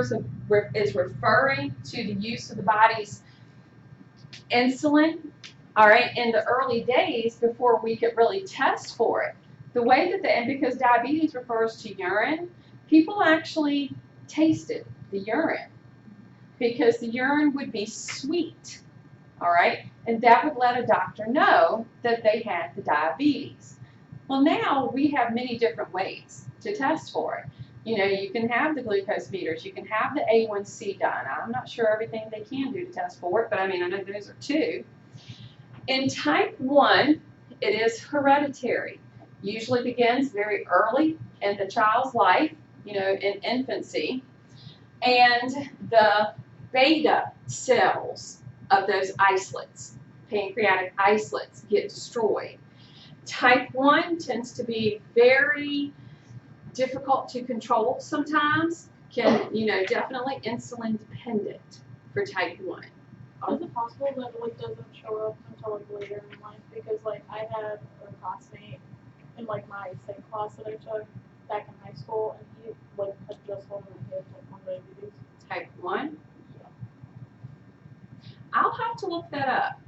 is referring to the use of the body's insulin, all right, in the early days before we could really test for it. The way that and because diabetes refers to urine, people actually tasted the urine because the urine would be sweet, all right, and that would let a doctor know that they had the diabetes. Well, now we have many different ways to test for it. You know, you can have the glucose meters, you can have the A1C done. I'm not sure everything they can do to test for it, but I mean, I know those are two. In type 1, it is hereditary. Usually begins very early in the child's life, you know, in infancy. And the beta cells of those isolates, pancreatic isolates, get destroyed. Type 1 tends to be very difficult to control sometimes, can, you know, definitely insulin dependent for type 1. Is it possible that it like doesn't show up until like later in life? Because like I had a classmate in like my same class that I took back in high school, and he like had just told me he had type 1 diabetes. Type 1? Yeah. I'll have to look that up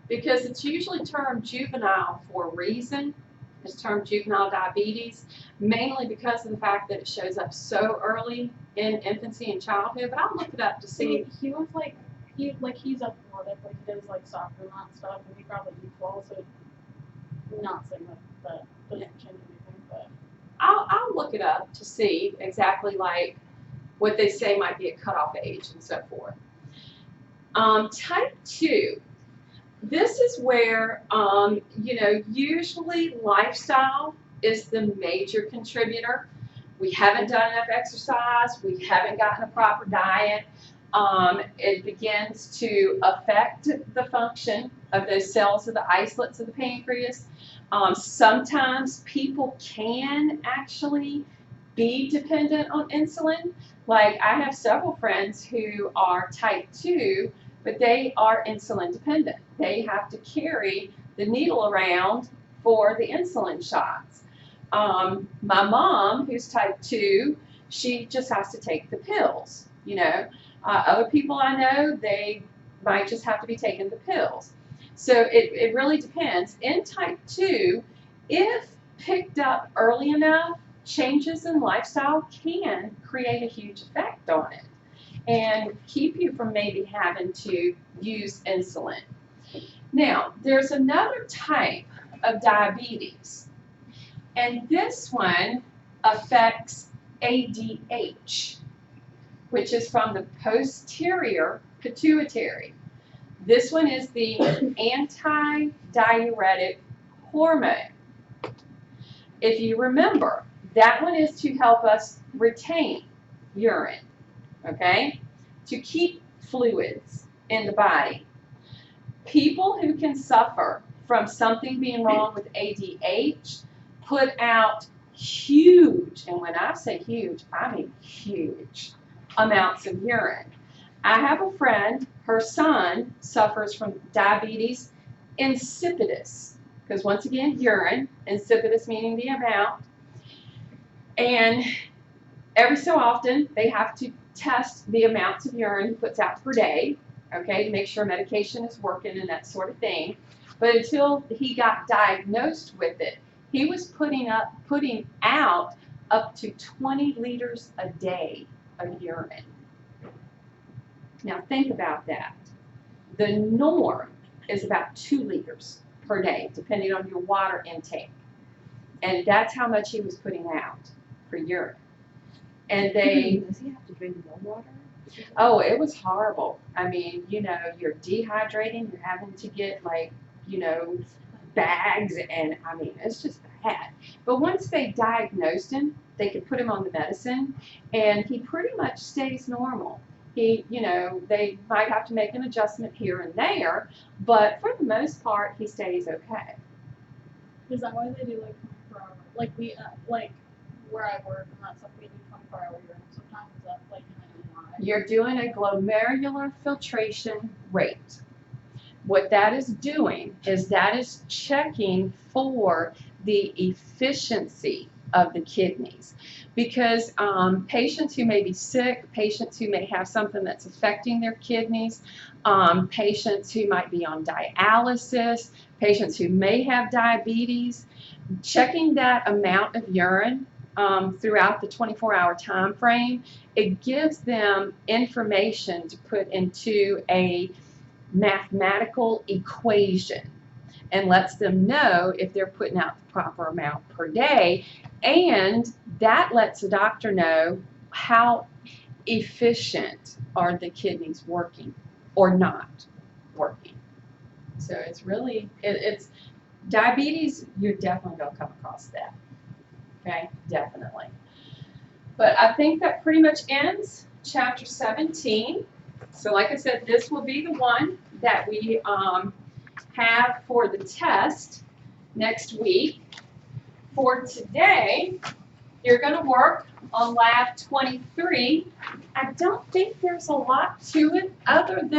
because it's usually termed juvenile for a reason. It's termed juvenile diabetes, mainly because of the fact that it shows up so early in infancy and childhood. But I'll look it up to see. He was like, he's athletic, like he does like soccer and that stuff, and he probably eats well. So, not saying that doesn't change anything, but I'll look it up to see exactly like what they say might be a cutoff age and so forth. Type 2. This is where, you know, usually lifestyle is the major contributor. We haven't done enough exercise. We haven't gotten a proper diet. It begins to affect the function of those cells of the isolates of the pancreas. Sometimes people can actually be dependent on insulin. Like I have several friends who are type 2, but they are insulin dependent. They have to carry the needle around for the insulin shots. My mom, who's type 2, she just has to take the pills, you know. Other people I know, they might just have to be taking the pills. So it really depends. In type 2, if picked up early enough, changes in lifestyle can create a huge effect on it and keep you from maybe having to use insulin. Now, there's another type of diabetes, and this one affects ADH, which is from the posterior pituitary. This one is the anti-diuretic hormone. If you remember, that one is to help us retain urine, okay, to keep fluids in the body. People who can suffer from something being wrong with ADH put out huge, and when I say huge, I mean huge, amounts of urine. I have a friend, her son suffers from diabetes insipidus, because once again, urine, insipidus meaning the amount, and every so often they have to test the amounts of urine he puts out per day, okay, to make sure medication is working and that sort of thing. But until he got diagnosed with it, he was putting out up to 20 liters a day of urine. Now think about that. The norm is about 2 liters per day, depending on your water intake. And that's how much he was putting out for urine. And they... Does he have to drink more water? Oh, it was horrible. I mean, you know, you're dehydrating, you're having to get like, you know, bags, and I mean, it's just bad. But once they diagnosed him, they could put him on the medicine, and he pretty much stays normal. He, you know, they might have to make an adjustment here and there, but for the most part, he stays okay. is that why they do like 24 hour? Like we like where I work and that stuff, we do 24 hour urine. Sometimes is that like why? You're doing a glomerular filtration rate. What that is doing is that is checking for the efficiency of the kidneys. Because patients who may be sick, patients who may have something that's affecting their kidneys, patients who might be on dialysis, patients who may have diabetes, checking that amount of urine throughout the 24-hour time frame, it gives them information to put into a mathematical equation and lets them know if they're putting out the proper amount per day, and that lets the doctor know how efficient are the kidneys working or not working. So it's really, it's diabetes, you're definitely going to come across that. Okay, definitely. But I think that pretty much ends chapter 17. So like I said, this will be the one that we have for the test next week. For today, you're going to work on lab 23. I don't think there's a lot to it other than